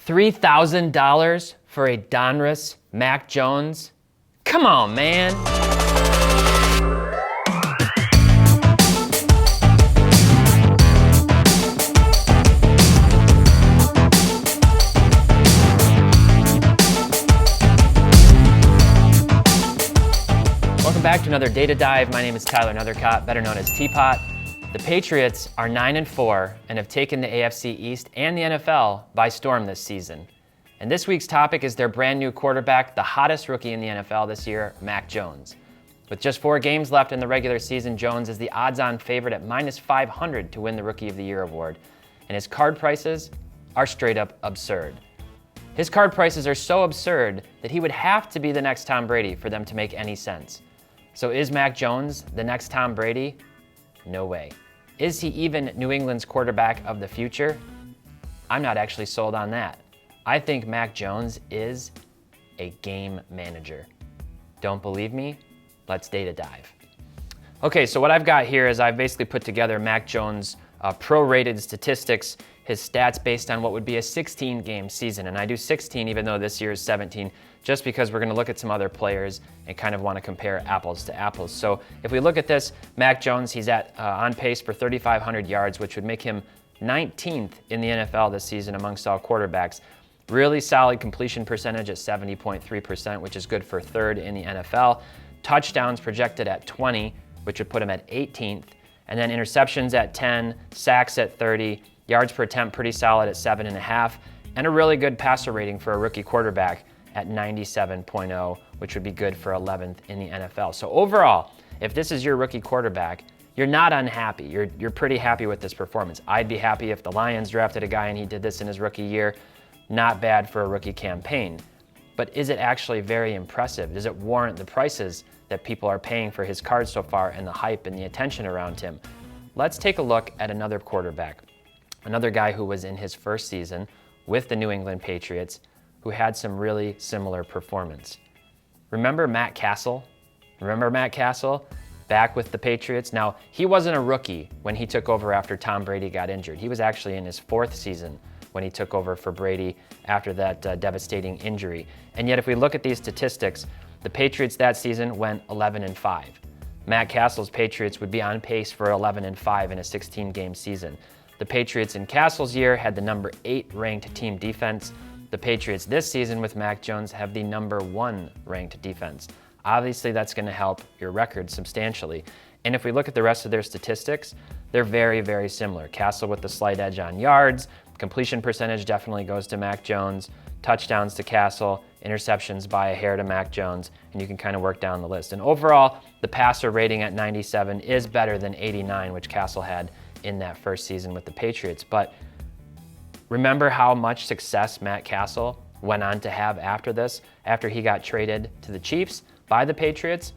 $3,000 for a Donruss Mac Jones? Come on, man. Welcome back to another Data Dive. My name is Tyler Nethercott, better known as Teapot. The Patriots are 9-4 and have taken the AFC East and the NFL by storm this season. And this week's topic is their brand new quarterback, the hottest rookie in the NFL this year, Mac Jones. With just 4 games left in the regular season, Jones is the odds-on favorite at -500 to win the Rookie of the Year award. And his card prices are straight up absurd. His card prices are so absurd that he would have to be the next Tom Brady for them to make any sense. So is Mac Jones the next Tom Brady? No way. Is he even New England's quarterback of the future? I'm not actually sold on that. I think Mac Jones is a game manager. Don't believe me? Let's data dive. Okay, so what I've got here is I've basically put together Mac Jones' prorated statistics, his stats based on what would be a 16-game season. And I do 16 even though this year is 17, just because we're gonna look at some other players and kind of wanna compare apples to apples. So if we look at this, Mac Jones, he's on pace for 3,500 yards, which would make him 19th in the NFL this season amongst all quarterbacks. Really solid completion percentage at 70.3%, which is good for 3rd in the NFL. Touchdowns projected at 20, which would put him at 18th. And then interceptions at 10, sacks at 30, yards per attempt pretty solid at 7.5, and a really good passer rating for a rookie quarterback at 97.0, which would be good for 11th in the NFL. So overall, if this is your rookie quarterback, you're not unhappy. You're pretty happy with this performance. I'd be happy if the Lions drafted a guy and he did this in his rookie year. Not bad for a rookie campaign. But is it actually very impressive? Does it warrant the prices that people are paying for his card so far and the hype and the attention around him? Let's take a look at another quarterback, another guy who was in his first season with the New England Patriots, who had some really similar performance. Remember Matt Castle? Remember Matt Castle? Back with the Patriots. Now, he wasn't a rookie when he took over after Tom Brady got injured. He was actually in his 4th season when he took over for Brady after that devastating injury. And yet, if we look at these statistics, the Patriots that season went 11-5. Matt Castle's Patriots would be on pace for 11-5 in a 16-game season. The Patriots in Castle's year had the number 8 ranked team defense. The Patriots this season with Mac Jones have the number 1 ranked defense. Obviously, that's going to help your record substantially. And if we look at the rest of their statistics, they're very, very similar. Castle with the slight edge on yards, completion percentage definitely goes to Mac Jones, touchdowns to Castle, interceptions by a hair to Mac Jones, and you can kind of work down the list. And overall, the passer rating at 97 is better than 89, which Castle had in that first season with the Patriots. But remember how much success Matt Castle went on to have after this, after he got traded to the Chiefs by the Patriots.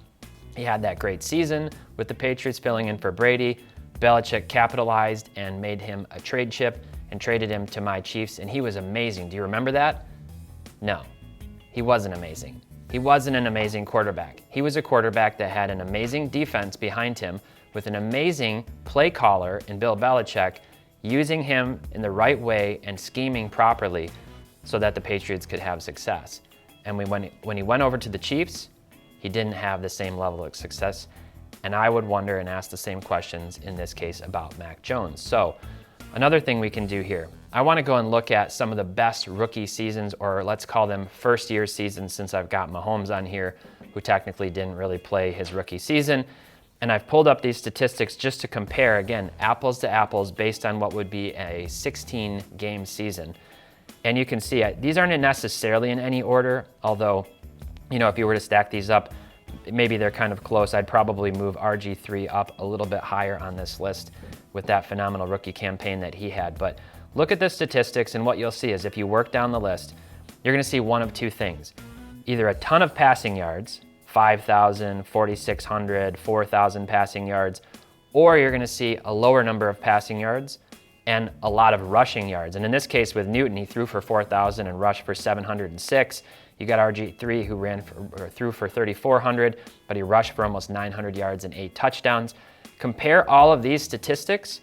He had that great season with the Patriots filling in for Brady. Belichick capitalized and made him a trade chip and traded him to my Chiefs, and he was amazing. Do you remember that? No, he wasn't amazing. He wasn't an amazing quarterback. He was a quarterback that had an amazing defense behind him with an amazing play caller in Bill Belichick, using him in the right way and scheming properly so that the Patriots could have success. And when he went over to the Chiefs, he didn't have the same level of success. And I would wonder and ask the same questions in this case about Mac Jones. So another thing we can do here, I want to go and look at some of the best rookie seasons, or let's call them first-year seasons, since I've got Mahomes on here, who technically didn't really play his rookie season. And I've pulled up these statistics just to compare, again, apples to apples based on what would be a 16-game season. And you can see these aren't necessarily in any order, although, you know, if you were to stack these up, maybe they're kind of close. I'd probably move RG3 up a little bit higher on this list with that phenomenal rookie campaign that he had. But look at the statistics, and what you'll see is if you work down the list, you're going to see one of two things. Either a ton of passing yards, 5,000, 4,600, 4,000 passing yards, or you're going to see a lower number of passing yards and a lot of rushing yards. And in this case with Newton, he threw for 4,000 and rushed for 706. You got RG3 who threw for 3,400, but he rushed for almost 900 yards and 8 touchdowns. Compare all of these statistics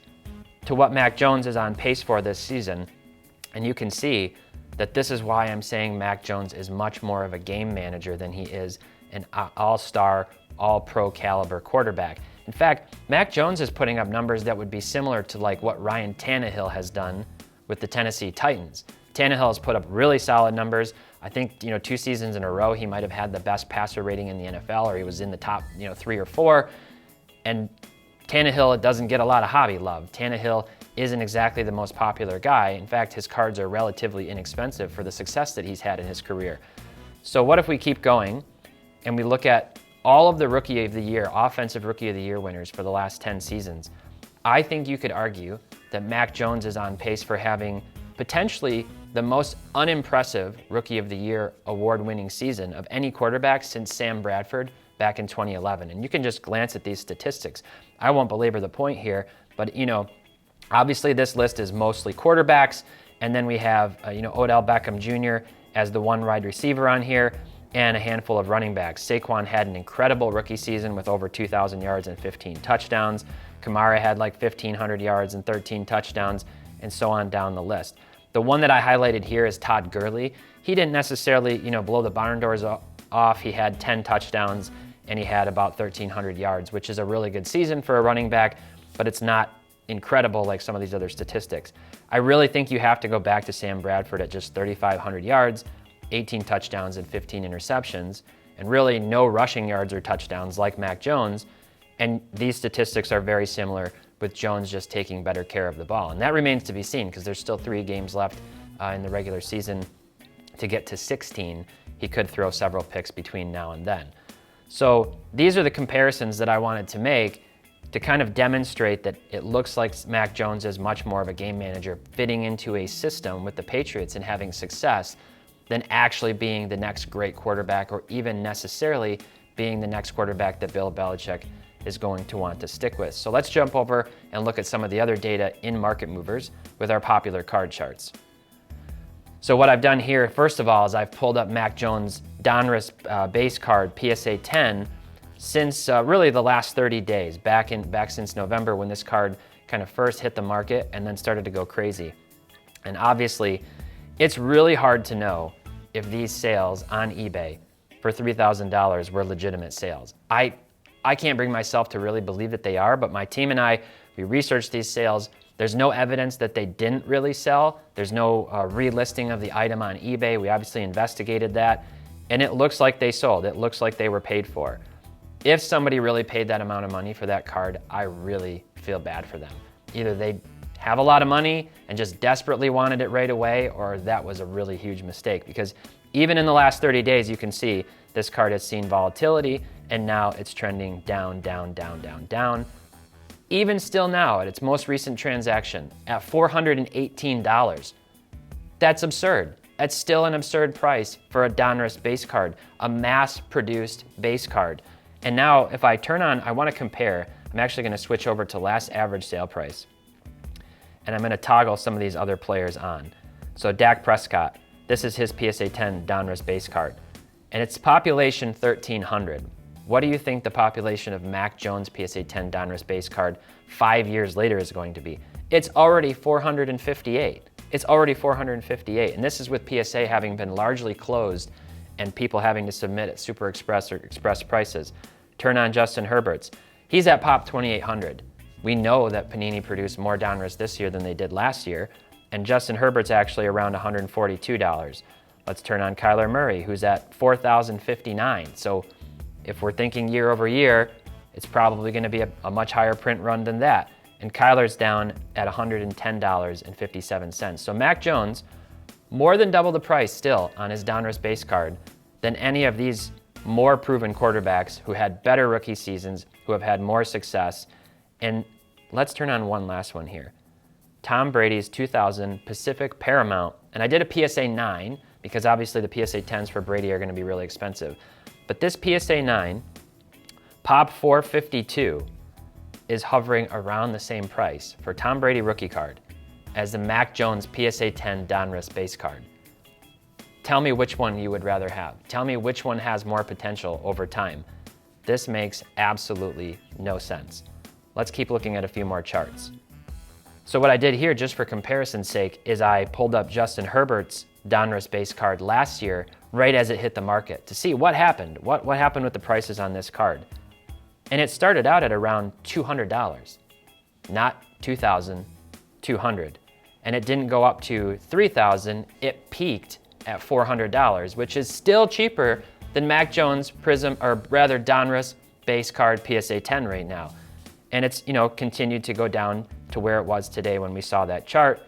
to what Mac Jones is on pace for this season, and you can see that this is why I'm saying Mac Jones is much more of a game manager than he is an all-star, all-pro caliber quarterback. In fact, Mac Jones is putting up numbers that would be similar to like what Ryan Tannehill has done with the Tennessee Titans. Tannehill has put up really solid numbers. I think, 2 seasons in a row, he might have had the best passer rating in the NFL, or he was in the top, 3 or 4. And Tannehill doesn't get a lot of hobby love. Tannehill isn't exactly the most popular guy. In fact, his cards are relatively inexpensive for the success that he's had in his career. So what if we keep going and we look at all of the Rookie of the Year, Offensive Rookie of the Year winners for the last 10 seasons? I think you could argue that Mac Jones is on pace for having potentially the most unimpressive Rookie of the Year award-winning season of any quarterback since Sam Bradford back in 2011. And you can just glance at these statistics. I won't belabor the point here, but obviously this list is mostly quarterbacks, and then we have Odell Beckham Jr. as the one wide receiver on here, and a handful of running backs. Saquon had an incredible rookie season with over 2,000 yards and 15 touchdowns. Kamara had like 1,500 yards and 13 touchdowns, and so on down the list. The one that I highlighted here is Todd Gurley. He didn't necessarily, blow the barn doors off. He had 10 touchdowns and he had about 1,300 yards, which is a really good season for a running back, but it's not incredible like some of these other statistics. I really think you have to go back to Sam Bradford at just 3,500 yards, 18 touchdowns and 15 interceptions, and really no rushing yards or touchdowns like Mac Jones. And these statistics are very similar, with Jones just taking better care of the ball. And that remains to be seen because there's still 3 games left in the regular season to get to 16. He could throw several picks between now and then. So these are the comparisons that I wanted to make to kind of demonstrate that it looks like Mac Jones is much more of a game manager fitting into a system with the Patriots and having success than actually being the next great quarterback, or even necessarily being the next quarterback that Bill Belichick is going to want to stick with. So let's jump over and look at some of the other data in Market Movers with our popular card charts. So what I've done here, first of all, is I've pulled up Mac Jones Donruss base card PSA 10 since really the last 30 days, back since November, when this card kind of first hit the market and then started to go crazy. And obviously, it's really hard to know if these sales on eBay for $3,000 were legitimate sales. I can't bring myself to really believe that they are, but my team and I, we researched these sales. There's no evidence that they didn't really sell. There's no relisting of the item on eBay. We obviously investigated that, and it looks like they sold. It looks like they were paid for. If somebody really paid that amount of money for that card, I really feel bad for them. Either they have a lot of money and just desperately wanted it right away, or that was a really huge mistake, because even in the last 30 days, you can see this card has seen volatility, and now it's trending down, down, down, down, down. Even still now, at its most recent transaction, at $418. That's absurd. That's still an absurd price for a Donruss base card, a mass-produced base card. And now, if I turn on, I want to compare. I'm actually going to switch over to last average sale price, and I'm going to toggle some of these other players on. So Dak Prescott, this is his PSA 10 Donruss base card, and it's population 1,300. What do you think the population of Mac Jones PSA 10 Donruss base card 5 years later is going to be? It's already 458. It's already 458, and this is with PSA having been largely closed and people having to submit at Super Express or Express prices. Turn on Justin Herbert's. He's at pop 2,800. We know that Panini produced more Donruss this year than they did last year, and Justin Herbert's actually around $142. Let's turn on Kyler Murray, who's at 4,059. So if we're thinking year over year, it's probably going to be a much higher print run than that. And Kyler's down at $110.57. So Mac Jones, more than double the price still on his Donruss base card than any of these more proven quarterbacks who had better rookie seasons, who have had more success. And let's turn on one last one here. Tom Brady's 2000 Pacific Paramount. And I did a PSA 9 because obviously the PSA 10s for Brady are going to be really expensive. But this PSA 9, pop 452, is hovering around the same price for Tom Brady rookie card as the Mac Jones PSA 10 Donruss base card. Tell me which one you would rather have. Tell me which one has more potential over time. This makes absolutely no sense. Let's keep looking at a few more charts. So what I did here, just for comparison's sake, is I pulled up Justin Herbert's Donruss base card last year, right as it hit the market, to see what happened. What happened with the prices on this card? And it started out at around $200, not $2,200. And it didn't go up to $3,000, it peaked at $400, which is still cheaper than Mac Jones Prism, or rather Donruss base card PSA 10 right now. And it's, continued to go down to where it was today when we saw that chart.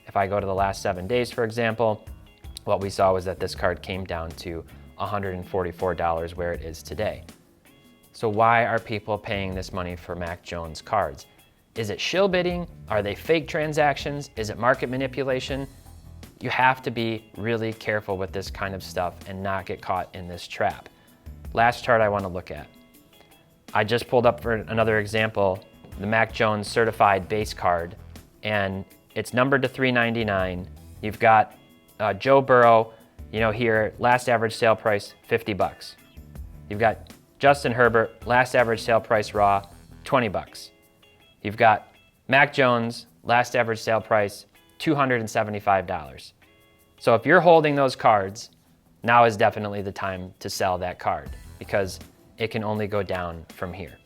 If I go to the last 7 days, for example, what we saw was that this card came down to $144 where it is today. So why are people paying this money for Mac Jones cards? Is it shill bidding? Are they fake transactions? Is it market manipulation? You have to be really careful with this kind of stuff and not get caught in this trap. Last chart I want to look at. I just pulled up for another example, the Mac Jones certified base card, and it's numbered to $399. You've got Joe Burrow, here, last average sale price, $50. You've got Justin Herbert, last average sale price raw, $20. You've got Mac Jones, last average sale price, $275. So if you're holding those cards, now is definitely the time to sell that card, because it can only go down from here.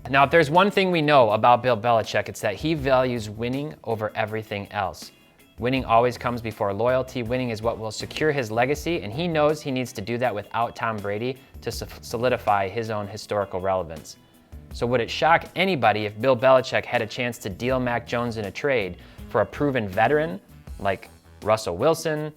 Now, if there's one thing we know about Bill Belichick, it's that he values winning over everything else. Winning always comes before loyalty. Winning is what will secure his legacy, and he knows he needs to do that without Tom Brady to solidify his own historical relevance. So would it shock anybody if Bill Belichick had a chance to deal Mac Jones in a trade for a proven veteran like Russell Wilson,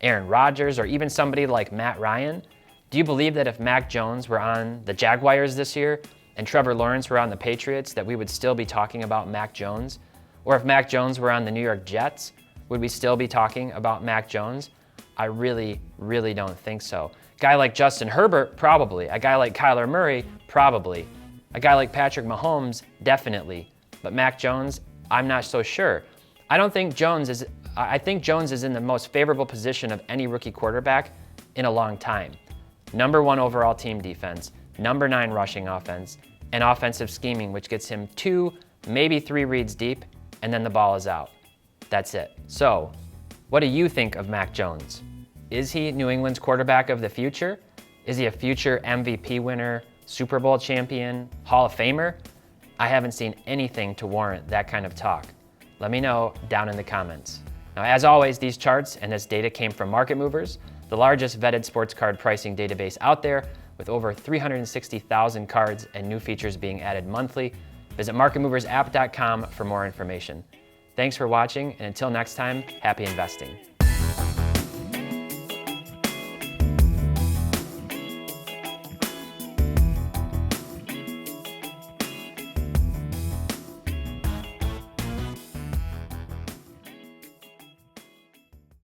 Aaron Rodgers, or even somebody like Matt Ryan? Do you believe that if Mac Jones were on the Jaguars this year and Trevor Lawrence were on the Patriots, that we would still be talking about Mac Jones? Or if Mac Jones were on the New York Jets, would we still be talking about Mac Jones? I really, really don't think so. A guy like Justin Herbert, probably. A guy like Kyler Murray, probably. A guy like Patrick Mahomes, definitely. But Mac Jones, I'm not so sure. I think Jones is in the most favorable position of any rookie quarterback in a long time. #1 overall team defense, #9 rushing offense, and offensive scheming, which gets him 2, maybe 3 reads deep, and then the ball is out. That's it. So, what do you think of Mac Jones? Is he New England's quarterback of the future? Is he a future MVP winner, Super Bowl champion, Hall of Famer? I haven't seen anything to warrant that kind of talk. Let me know down in the comments. Now, as always, these charts and this data came from Market Movers, the largest vetted sports card pricing database out there, with over 360,000 cards and new features being added monthly. Visit marketmoversapp.com for more information. Thanks for watching, and until next time, happy investing.